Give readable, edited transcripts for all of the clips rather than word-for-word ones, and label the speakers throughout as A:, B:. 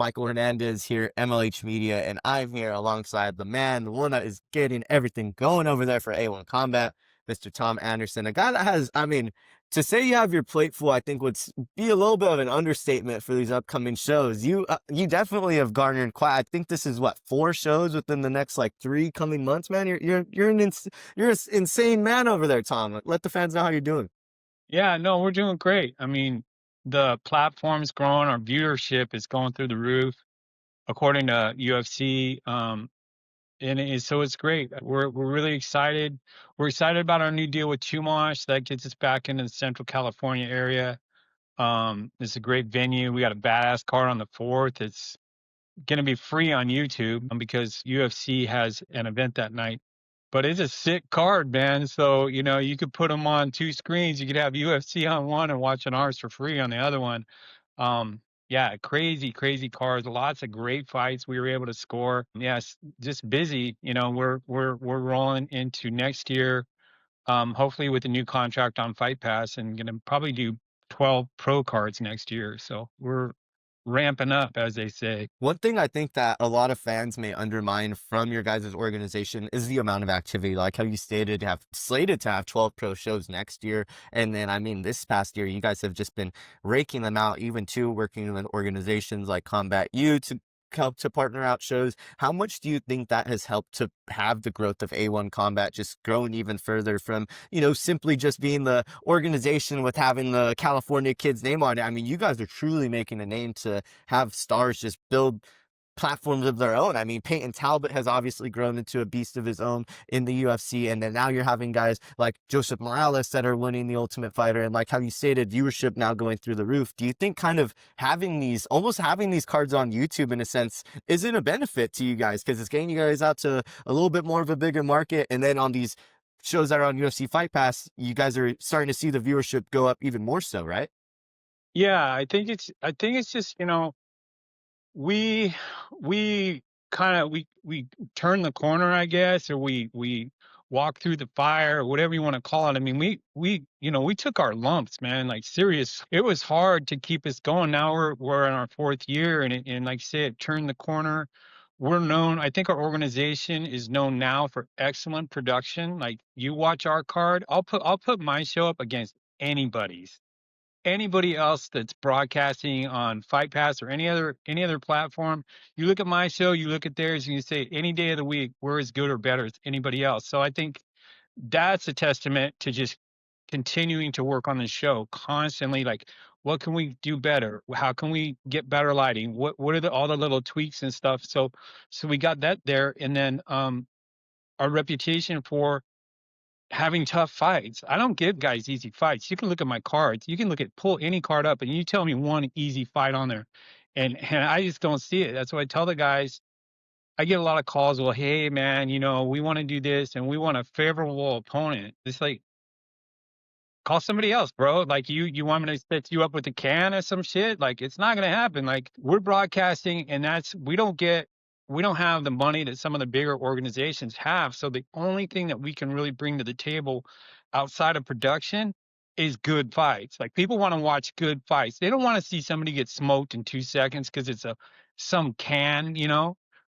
A: Michael Hernandez here, MLH Media, and I'm here alongside the man, the one that is getting everything going over there for A1 Combat, Mr. Tom Anderson. A guy that has, to say you have your plate full, I think would be a little bit of an understatement for these upcoming shows. You definitely have garnered quite. I think this is what, 4 shows within the next like 3 coming months, man. You're an insane man over there, Tom. Let the fans know how you're doing.
B: Yeah, no, we're doing great. I mean, the platform's growing, our viewership is going through the roof, according to UFC. So it's great. We're really excited. We're excited about our new deal with Chumash that gets us back into the Central California area. It's a great venue. We got a badass card on the 4th. It's gonna be free on YouTube because UFC has an event that night. But it's a sick card, man. So, you could put them on 2 screens. You could have UFC on one and watching ours for free on the other one. Yeah, crazy, crazy cards. Lots of great fights we were able to score. Yes, just busy. We're rolling into next year. Hopefully with a new contract on Fight Pass and gonna probably do 12 pro cards next year. So we're ramping up, as they say.
A: One thing I think that a lot of fans may undermine from your guys' organization is the amount of activity. Like how you stated, have slated to have 12 pro shows next year. And then, this past year, you guys have just been raking them out, even too, working with organizations like Combat U to help to partner out shows. How much do you think that has helped to have the growth of A1 Combat just growing even further from, simply just being the organization with having the California kids name on it? You guys are truly making a name to have stars just build platforms of their own. Peyton Talbot has obviously grown into a beast of his own in the UFC, and then now you're having guys like Joseph Morales that are winning the Ultimate Fighter, and like how you stated, viewership now going through the roof. Do you think kind of almost having these cards on YouTube in a sense isn't a benefit to you guys because it's getting you guys out to a little bit more of a bigger market, and then on these shows that are on UFC Fight Pass, you guys are starting to see the viewership go up even more so, right?
B: Yeah, I think it's just, we we kind of we turn the corner, I guess, or we walk through the fire, or whatever you want to call it. I mean, we took our lumps, man, like serious. It was hard to keep us going. Now we're in our 4th year, and like I said, turned the corner. We're known. I think our organization is known now for excellent production. Like you watch our card, I'll put my show up against anybody's anybody else that's broadcasting on Fight Pass or any other platform. You look at my show, you look at theirs, and you say any day of the week we're as good or better as anybody else. So I think that's a testament to just continuing to work on the show constantly. Like, what can we do better? How can we get better lighting? What are all the little tweaks and stuff? So we got that there, and then our reputation for having tough fights. I don't give guys easy fights. You can look at my cards. You can pull any card up and you tell me one easy fight on there. And I just don't see it. That's why I tell the guys, I get a lot of calls. Well, hey man, we want to do this and we want a favorable opponent. It's like, call somebody else, bro. Like you want me to set you up with a can or some shit? Like it's not gonna happen. Like we're broadcasting, and we don't have the money that some of the bigger organizations have. So the only thing that we can really bring to the table outside of production is good fights. Like people want to watch good fights. They don't want to see somebody get smoked in 2 seconds because it's some can.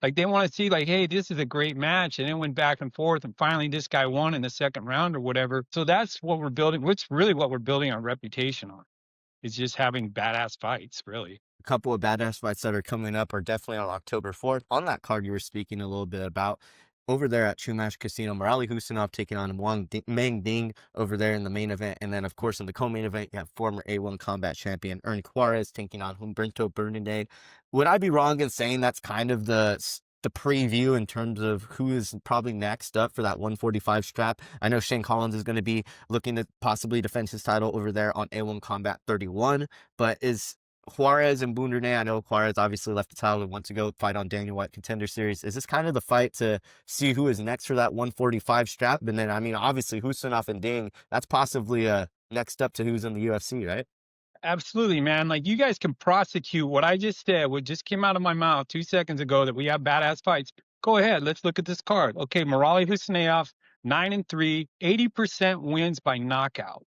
B: Like they want to see like, hey, this is a great match, and it went back and forth, and finally this guy won in the 2nd round or whatever. So that's what we're building. What's really what we're building our reputation on is just having badass fights, really.
A: A couple of badass fights that are coming up are definitely on October 4th. On that card you were speaking a little bit about, over there at Chumash Casino, Mirali Husseinayov taking on Meng over there in the main event. And then, of course, in the co-main event, you have former A1 Combat champion Ernie Juarez taking on Humberto Bernadette. Would I be wrong in saying that's kind of the preview in terms of who is probably next up for that 145 strap? I know Shane Collins is going to be looking to possibly defend his title over there on A1 Combat 31, but is Juarez and Bundernay, I know Juarez obviously left the title and wants to go fight on Daniel White Contender Series. Is this kind of the fight to see who is next for that 145 strap? And then, obviously, Husseinayov and Ding, that's possibly next up to who's in the UFC, right?
B: Absolutely, man. Like you guys can prosecute what I just said, what just came out of my mouth 2 seconds ago, that we have badass fights. Go ahead. Let's look at this card. Okay, Mirali Husseinayov, 9-3, 80% wins by knockout.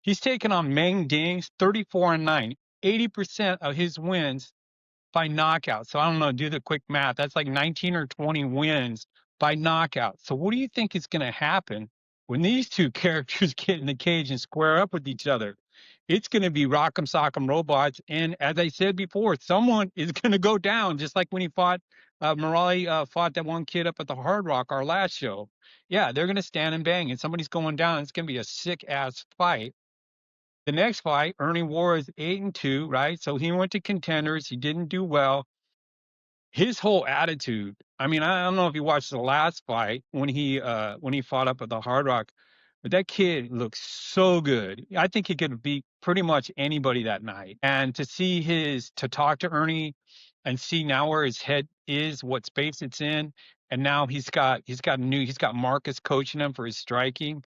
B: He's taken on Meng Dings, 34-9, 80% of his wins by knockout. So I don't know, do the quick math. That's like 19 or 20 wins by knockout. So what do you think is going to happen when these two characters get in the cage and square up with each other? It's going to be rock'em sock'em robots. And as I said before, someone is going to go down, just like when he fought Mirali fought that one kid up at the Hard Rock, our last show. Yeah, they're going to stand and bang, and somebody's going down. It's going to be a sick ass fight. The next fight, Ernie War is 8-2, right? So he went to contenders. He didn't do well. His whole attitude. I mean, I don't know if you watched the last fight when he fought up at the Hard Rock, but that kid looks so good. I think he could beat pretty much anybody that night. And to talk to Ernie and see now where his head is, what space it's in, and now he's got Marcus coaching him for his striking,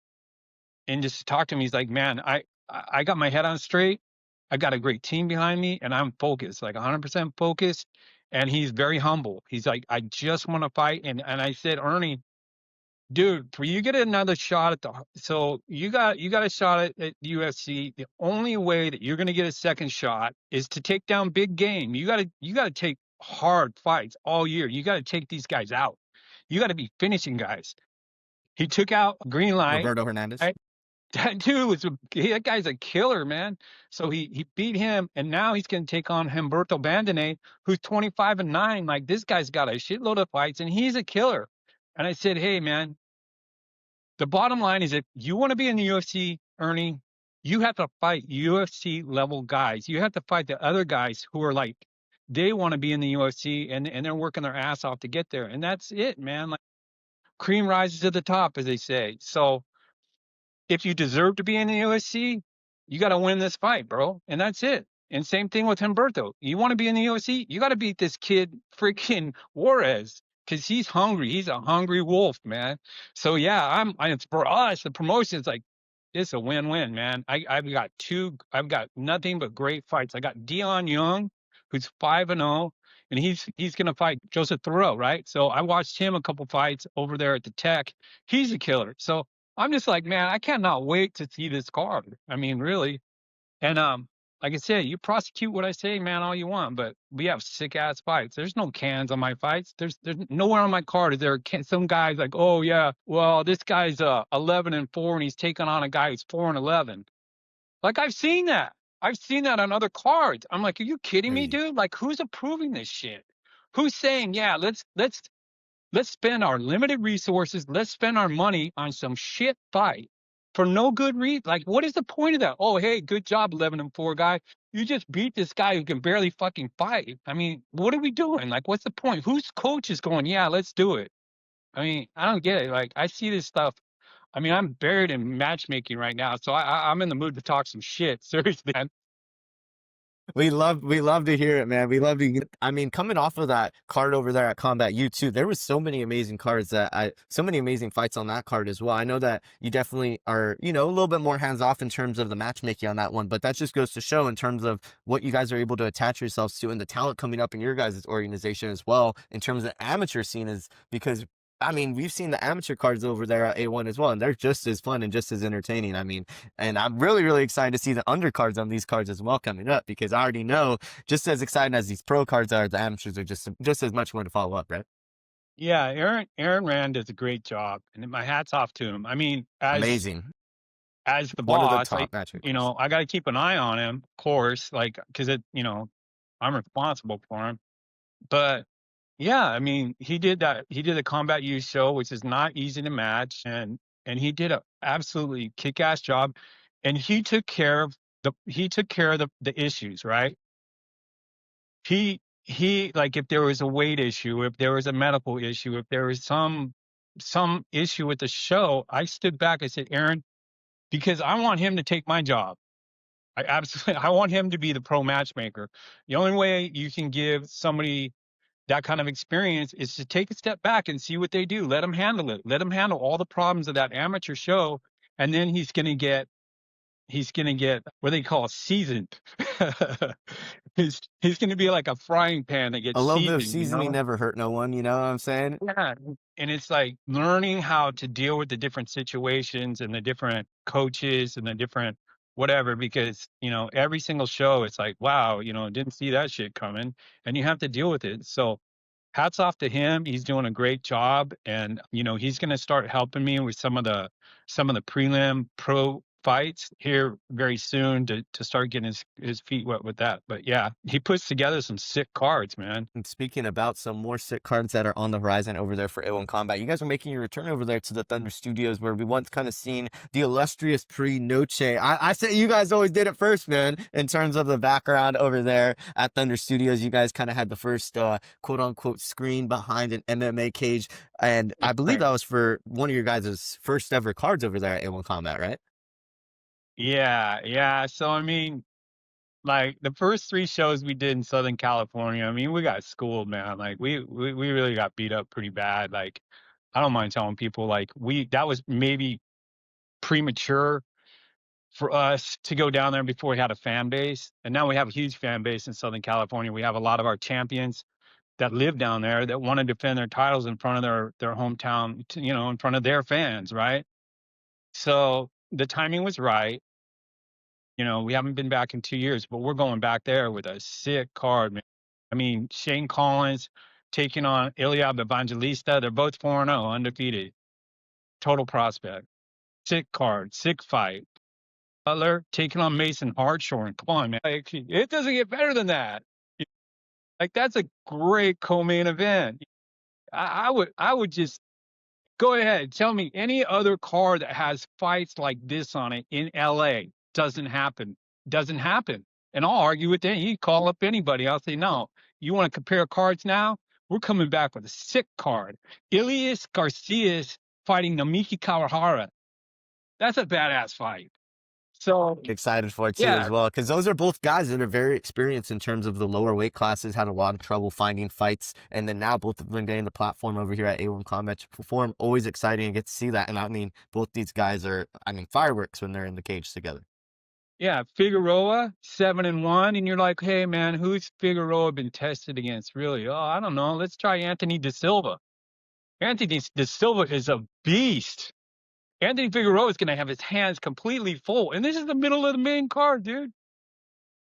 B: and just to talk to him, he's like, man, I got my head on straight. I got a great team behind me, and I'm focused, like 100% focused. And he's very humble. He's like, I just want to fight. And I said, Ernie, dude, for you get another shot so you got a shot at UFC. The only way that you're gonna get a second shot is to take down big game. You gotta take hard fights all year. You gotta take these guys out. You gotta be finishing guys. He took out Green Light.
A: Roberto Hernandez.
B: That dude that guy's a killer, man. So he beat him, and now he's going to take on Humberto Bandone, who's 25-9. Like, this guy's got a shitload of fights, and he's a killer. And I said, hey, man, the bottom line is if you want to be in the UFC, Ernie, you have to fight UFC level guys. You have to fight the other guys who are like, they want to be in the UFC, and they're working their ass off to get there. And that's it, man. Like, cream rises to the top, as they say. So if you deserve to be in the UFC, you got to win this fight, bro. And that's it. And same thing with Humberto. You want to be in the UFC, you got to beat this kid freaking Juarez because he's hungry. He's a hungry wolf, man. So yeah, it's for us, the promotion's like, it's a win-win, man. I've got nothing but great fights. I got Dion Young, who's 5-0, and he's gonna fight Joseph Thoreau, right? So I watched him a couple fights over there at the Tech. He's a killer. So I'm just like, man, I cannot wait to see this card. I mean, really. And like I said, you prosecute what I say, man, all you want, but we have sick ass fights. There's no cans on my fights. There's nowhere on my card is there some guys like, oh yeah, well this guy's 11-4 and he's taking on a guy who's 4-11. Like I've seen that. I've seen that on other cards. I'm like, are you kidding me,
A: Crazy.
B: dude? Like who's approving this shit? Who's saying, yeah, let's spend our limited resources. Let's spend our money on some shit fight for no good reason. Like, what is the point of that? Oh, hey, good job, 11-4 guy. You just beat this guy who can barely fucking fight. I mean, what are we doing? Like, what's the point? Whose coach is going, yeah, let's do it? I mean, I don't get it. Like, I see this stuff. I mean, I'm buried in matchmaking right now, so I'm in the mood to talk some shit. Seriously, man.
A: We love to hear it, man. We love to I mean, coming off of that card over there at Combat U too, there was so many amazing cards so many amazing fights on that card as well. I know that you definitely are, a little bit more hands off in terms of the matchmaking on that one, but that just goes to show in terms of what you guys are able to attach yourselves to and the talent coming up in your guys' organization as well in terms of amateur scene is because I mean, we've seen the amateur cards over there at A1 as well, and they're just as fun and just as entertaining. I mean, and I'm really, really excited to see the undercards on these cards as well coming up because I already know just as exciting as these pro cards are, the amateurs are just as much more to follow up, right?
B: Yeah, Aaron Rand does a great job, and my hat's off to him. I mean,
A: Amazing.
B: as the
A: One of the
B: boss,
A: top matchmakers.
B: I got to keep an eye on him, of course, like, cause I'm responsible for him. But yeah, I mean, he did that. He did a Combat U show, which is not easy to match. And he did a absolutely kick ass job. And he took care of the issues, right? He, like, if there was a weight issue, if there was a medical issue, if there was some issue with the show, I stood back. I said, Aaron, because I want him to take my job. I want him to be the pro matchmaker. The only way you can give somebody that kind of experience is to take a step back and see what they do. Let them handle it. Let them handle all the problems of that amateur show, and then he's gonna get what they call seasoned. He's gonna be like a frying pan that
A: A
B: gets
A: little bit of
B: seasoned, you
A: seasoning
B: know?
A: never hurt no one, you know what I'm saying?
B: Yeah, and it's like learning how to deal with the different situations and the different coaches and the different whatever, because, every single show, it's like, wow, didn't see that shit coming, and you have to deal with it. So hats off to him. He's doing a great job, and he's going to start helping me with some of the prelim pro fights here very soon to start getting his feet wet with that. But yeah, he puts together some sick cards, man.
A: And speaking about some more sick cards that are on the horizon over there for A1 Combat, you guys are making your return over there to the Thunder Studios where we once kind of seen the illustrious Noche. I say you guys always did it first, man, in terms of the background over there at Thunder Studios. You guys kind of had the first quote unquote screen behind an MMA cage. And I believe
B: Right.
A: that was for one of your guys' first ever cards over there at A1 Combat, right?
B: Yeah, yeah. So I mean, like the first three shows we did in Southern California, I mean, we got schooled, man. Like we really got beat up pretty bad. Like I don't mind telling people, like that was maybe premature for us to go down there before we had a fan base. And now we have a huge fan base in Southern California. We have a lot of our champions that live down there that want to defend their titles in front of their hometown, in front of their fans, right? So the timing was right. We haven't been back in 2 years, but we're going back there with a sick card, man. I mean, Shane Collins taking on Iliab Evangelista. They're both 4-0, undefeated. Total prospect. Sick card, sick fight. Butler taking on Mason Hartshorn. Come on, man. Like, it doesn't get better than that. Like, that's a great co-main event. I would just go ahead. Tell me any other card that has fights like this on it in LA. Doesn't happen. Doesn't happen. And I'll argue with them. You call up anybody. I'll say, no. You want to compare cards now? We're coming back with a sick card. Ilias Garcias fighting Namiki Kawahara. That's a badass fight. So,
A: Excited for it too as
B: yeah,
A: well, because those are both guys that are very experienced in terms of the lower weight classes, had a lot of trouble finding fights, and then now both of them getting the platform over here at A1 Combat to perform. Always exciting to get to see that. And I mean, both these guys are, I mean, fireworks when they're in the cage together.
B: yeah, Figueroa 7-1, and you're like, hey man, who's Figueroa been tested against? Really? Oh, I don't know. Let's try Anthony De Silva. Anthony De Silva is a beast. Anthony Figueroa is going to have his hands completely full, and this is the middle of the main card, dude.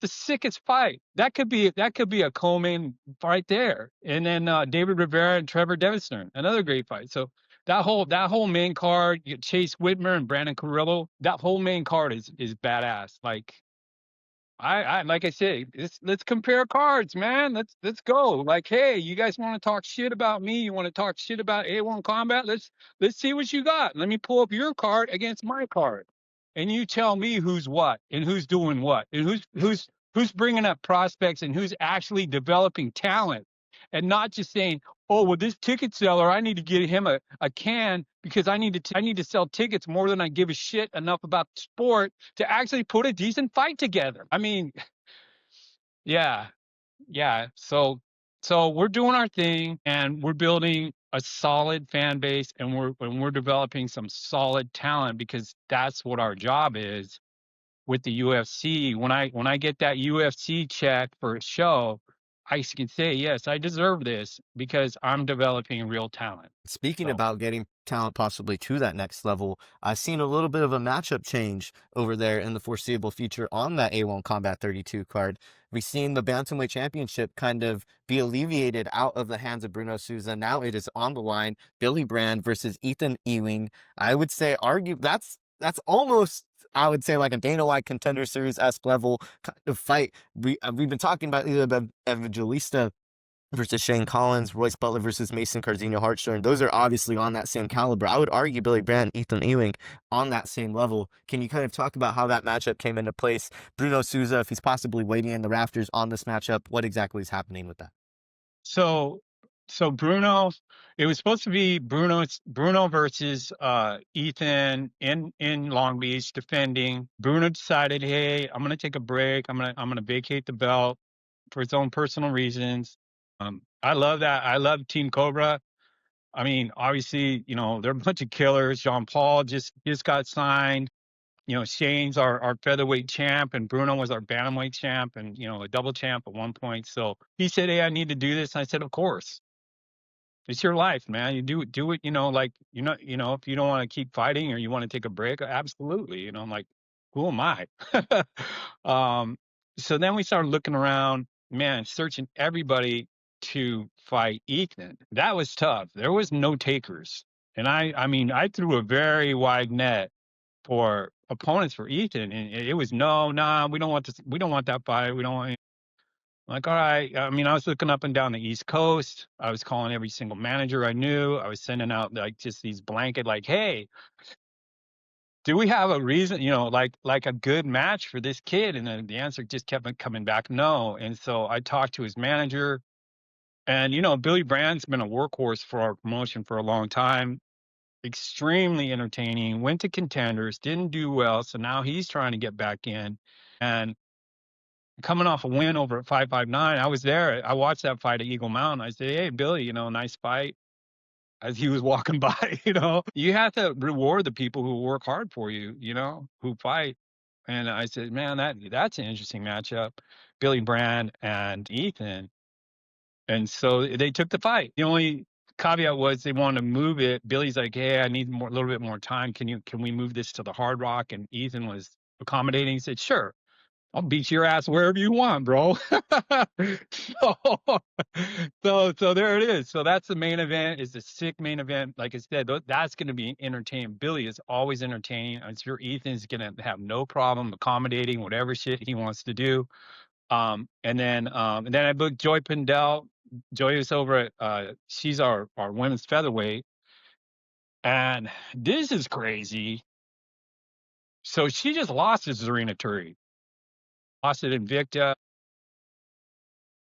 B: The sickest fight. That could be a co-main right there. And then David Rivera and Trevor Devison, another great fight. So that whole main card, you get Chase Whitmer and Brandon Carrillo. That whole main card is badass. Like I like I said, let's compare cards, man. Let's go. Like, hey, you guys want to talk shit about me? You want to talk shit about A1 Combat? Let's see what you got. Let me pull up your card against my card, and you tell me who's what and who's doing what and who's bringing up prospects and who's actually developing talent, and not just saying, oh, well, this ticket seller, I need to get him a can because I need to sell tickets more than I give a shit enough about the sport to actually put a decent fight together. I mean, yeah, yeah. So we're doing our thing and we're building a solid fan base and we're developing some solid talent because that's what our job is with the UFC. When I get that UFC check for a show, I can say, yes, I deserve this because I'm developing real talent.
A: Speaking
B: So
A: about getting talent possibly to that next level, I've seen a little bit of a matchup change over there in the foreseeable future on that A1 Combat 32 card. We've seen the Bantamweight Championship kind of be alleviated out of the hands of Bruno Souza. Now it is on the line, Billy Brand versus Ethan Ewing. I would say argue that's almost, I would say, like a Dana White Contender Series-esque level kind of fight. We've been talking about either Evangelista versus Shane Collins, Royce Butler versus Mason Carzino Hartshorn. Those are obviously on that same caliber. I would argue Billy Brand, Ethan Ewing on that same level. Can you kind of talk about how that matchup came into place? Bruno Souza, if he's possibly waiting in the rafters on this matchup, what exactly is happening with that?
B: so so Bruno, it was supposed to be Bruno versus Ethan in Long Beach defending. Bruno decided, hey, I'm gonna take a break. I'm gonna vacate the belt for his own personal reasons. I love that. I love Team Cobra. I mean, obviously, they're a bunch of killers. Jean Paul just got signed. Shane's our featherweight champ, and Bruno was our bantamweight champ, and a double champ at one point. So he said, "Hey, I need to do this." And I said, "Of course, it's your life, man. You do it. Like if you don't want to keep fighting or you want to take a break, absolutely. Like." who am I? um, so then we started looking around, man, searching everybody to fight Ethan. That was tough. There was no takers. And I mean, I threw a very wide net for opponents for Ethan, and it was no, nah, we don't want this, we don't want that fight. We don't want. Like, all right. I mean, I was looking up and down the East Coast. I was calling every single manager I knew. I was sending out like just these blanket, like, hey, do we have a reason, like a good match for this kid? And then the answer just kept coming back, no. And so I talked to his manager, and Billy Brand's been a workhorse for our promotion for a long time. Extremely entertaining. Went to Contenders, didn't do well, so now he's trying to get back in. And coming off a win over at 559, I was there. I watched that fight at Eagle Mountain. I said, "Hey, Billy, nice fight." As he was walking by, you have to reward the people who work hard for you, who fight. And I said, man, that's an interesting matchup, Billy Brand and Ethan. And so they took the fight. The only caveat was they wanted to move it. Billy's like, hey, I need a little bit more time. Can we move this to the Hard Rock? And Ethan was accommodating. He said, sure. I'll beat your ass wherever you want, bro. so, so there it is. So that's the main event. It's a sick main event. Like I said, that's going to be entertaining. Billy is always entertaining. I'm sure Ethan's going to have no problem accommodating whatever shit he wants to do. And then I booked Joy Pindell. Joy is over at she's our women's featherweight, and this is crazy. So she just lost to Zarina Turi, lost it Invicta.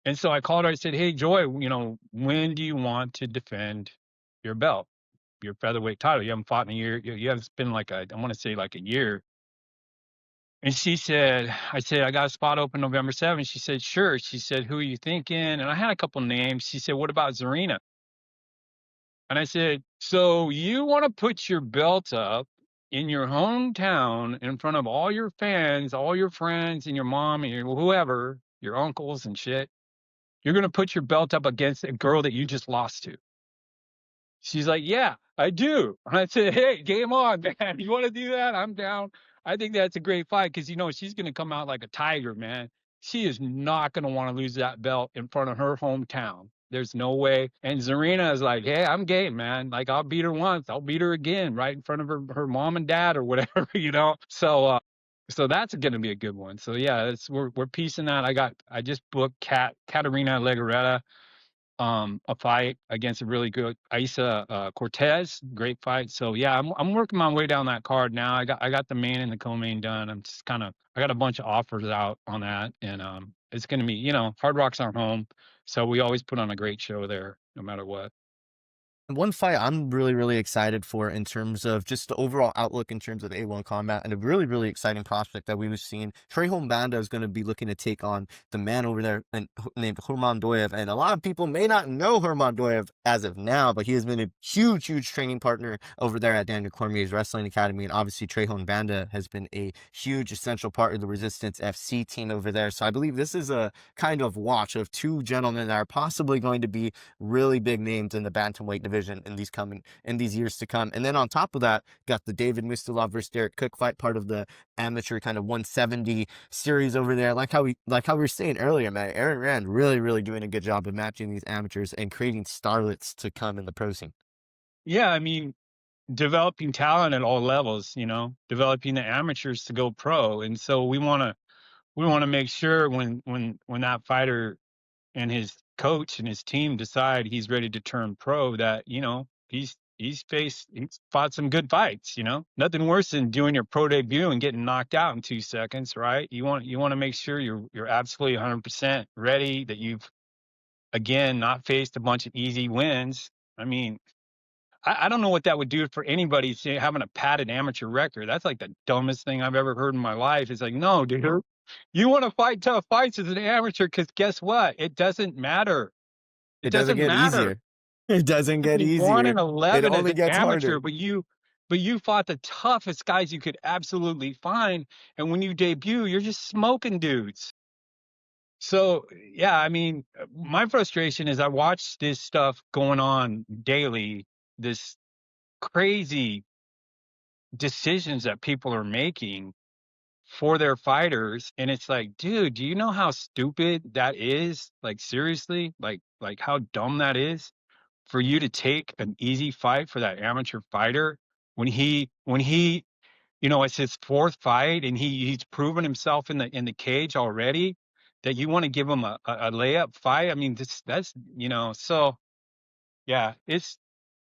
B: And so I called her. I said, "Hey, Joy, when do you want to defend your belt, your featherweight title? You haven't fought in a year. You haven't been like I want to say like a year." And she said, "I said I got a spot open November 7th." She said, "Sure." She said, "Who are you thinking?" And I had a couple names. She said, "What about Zarina?" And I said, "So you want to put your belt up in your hometown in front of all your fans, all your friends, and your mom and whoever, your uncles and shit? You're going to put your belt up against a girl that you just lost to?" She's like, "Yeah, I do." And I said, "Hey, game on, man. You want to do that? I'm down." I think that's a great fight because, she's going to come out like a tiger, man. She is not going to want to lose that belt in front of her hometown. There's no way. And Zarina is like, "Hey, I'm game, man. Like, I'll beat her once. I'll beat her again right in front of her mom and dad or whatever, So that's going to be a good one. So yeah, we're piecing that. I just booked Katarina Legareta a fight against a really good Isa Cortez, great fight. So yeah, I'm working my way down that card now. I got the main and the co-main done. I'm just I got a bunch of offers out on that, and it's gonna be Hard Rock's our home, so we always put on a great show there, no matter what.
A: One fight I'm really, really excited for in terms of just the overall outlook in terms of A1 combat, and a really, really exciting prospect that we've seen. Trejon Banda is going to be looking to take on the man over there named Hurmandoyev. And a lot of people may not know Hurmandoyev as of now, but he has been a huge, huge training partner over there at Daniel Cormier's Wrestling Academy. And obviously, Trejon Banda has been a huge, essential part of the Resistance FC team over there. So I believe this is a kind of watch of two gentlemen that are possibly going to be really big names in the bantamweight division in these years to come. And then on top of that, got the David Mistilov versus Derek Cook fight, part of the amateur kind of 170 series over there. Like how we were saying earlier, man, Aaron Rand really, really doing a good job of matching these amateurs and creating starlets to come in the pro scene.
B: Yeah, I mean, developing talent at all levels, developing the amateurs to go pro, and so we want to make sure when that fighter and his coach and his team decide he's ready to turn pro, that he's fought some good fights. Nothing worse than doing your pro debut and getting knocked out in 2 seconds, right? You want to make sure you're absolutely 100% ready, that you've again not faced a bunch of easy wins. I mean, I don't know what that would do for anybody having a padded amateur record. That's like the dumbest thing I've ever heard in my life. It's like, no, dude, you want to fight tough fights as an amateur, because guess what? It doesn't matter. It
A: It doesn't
B: doesn't
A: get
B: matter.
A: easier. It doesn't
B: You could
A: get
B: be 1
A: easier.
B: and
A: It
B: 11 as
A: only
B: an
A: gets
B: amateur,
A: harder.
B: but you fought the toughest guys you could absolutely find, and when you debut, you're just smoking dudes. So yeah, I mean, my frustration is I watch this stuff going on daily, this crazy decisions that people are making, for their fighters, and it's like, dude, do you know how stupid that is? Like seriously, like how dumb that is for you to take an easy fight for that amateur fighter when he it's his fourth fight and he's proven himself in the cage already, that you want to give him a layup fight. I mean, that's so yeah, it's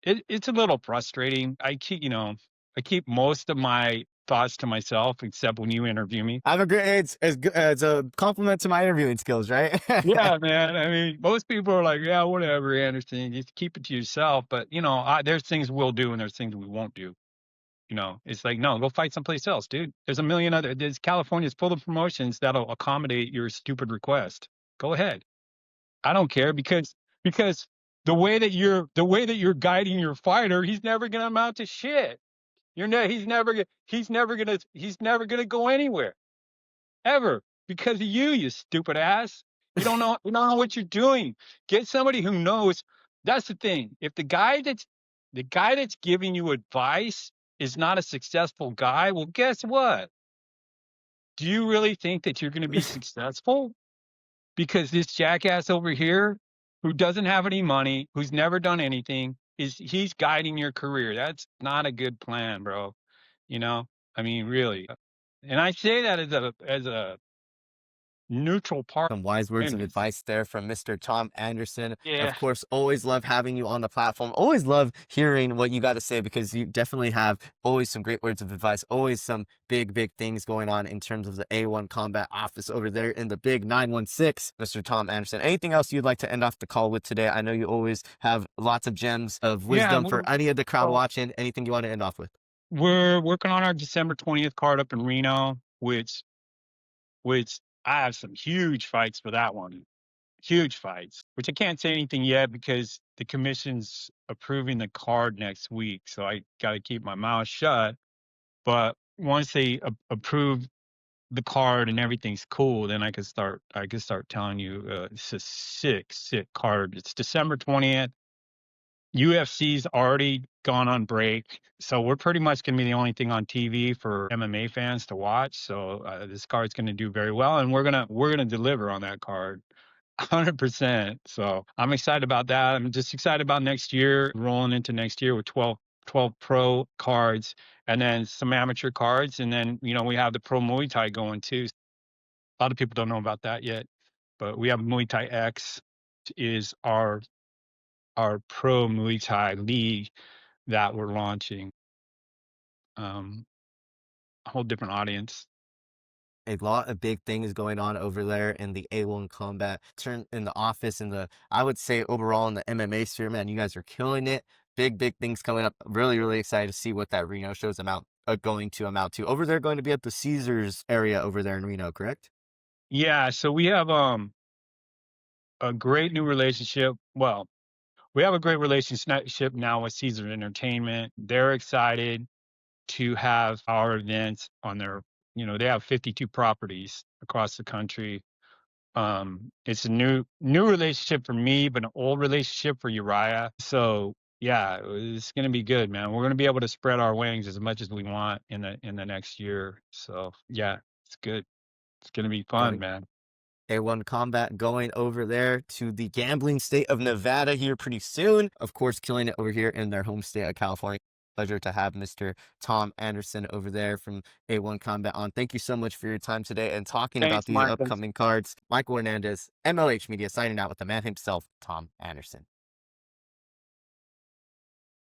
B: a little frustrating. I keep most of my thoughts to myself except when you interview me.
A: I have a great. It's a compliment to my interviewing skills, right?
B: Yeah, man. I mean, most people are like, yeah, whatever, Anderson. Just keep it to yourself. But there's things we'll do and there's things we won't do. It's like, no, go fight someplace else, dude. There's a million other. There's California's full of promotions that'll accommodate your stupid request. Go ahead. I don't care because the way that you're guiding your fighter, he's never gonna amount to shit. He's never gonna go anywhere ever because of you, you stupid ass. You don't know what you're doing. Get somebody who knows. That's the thing. If the guy that's giving you advice is not a successful guy, well, guess what? Do you really think that you're going to be successful? Because this jackass over here, who doesn't have any money, who's never done anything, he's guiding your career. That's not a good plan, bro. You know, I mean, really. And I say that as a neutral party.
A: Some wise words of advice there from Mr. Tom Anderson. Of
B: Yeah.
A: course, always love having you on the platform. Always love hearing what you got to say because you definitely have always some great words of advice. Always some big, big things going on in terms of the A1 Combat office over there in the big 916, Mr. Tom Anderson. Anything else you'd like to end off the call with today? I know you always have lots of gems of
B: Yeah.
A: wisdom for any of the crowd watching. Anything you want to end off with?
B: We're working on our December 20th card up in Reno, which I have some huge fights for that one. Huge fights, which I can't say anything yet because the commission's approving the card next week. So I got to keep my mouth shut. But once they approve the card and everything's cool, then I could start telling you it's a sick card. It's December 20th. UFC's already gone on break, so we're pretty much going to be the only thing on TV for MMA fans to watch. So this card's going to do very well, and we're gonna deliver on that card, 100%. So I'm excited about that. I'm just excited about next year, rolling into next year with 12 pro cards, and then some amateur cards, and then we have the pro Muay Thai going too. A lot of people don't know about that yet, but we have Muay Thai X is our pro Muay Thai league that we're launching. A whole different audience.
A: A lot of big things going on over there in the A1 combat turn in the office and I would say overall in the MMA sphere, man, you guys are killing it. Big things coming up. Really, really excited to see what that Reno show's going to amount to. Over there, going to be at the Caesars area over there in Reno, correct?
B: Yeah, so we have a great new relationship. Well, we have a great relationship now with Caesar Entertainment. They're excited to have our events on their, they have 52 properties across the country. It's a new relationship for me, but an old relationship for Uriah. So yeah, it's gonna be good, man. We're gonna be able to spread our wings as much as we want in the next year. So yeah, it's good. It's gonna be fun,
A: Going
B: man.
A: A1 Combat going over there to the gambling state of Nevada here pretty soon. Of course, killing it over here in their home state of California. Pleasure to have Mr. Tom Anderson over there from A1 Combat on. Thank you so much for your time today and talking about
B: Thanks,
A: these
B: Michael.
A: upcoming cards. Michael Hernandez, MLH Media, signing out with the man himself, Tom Anderson.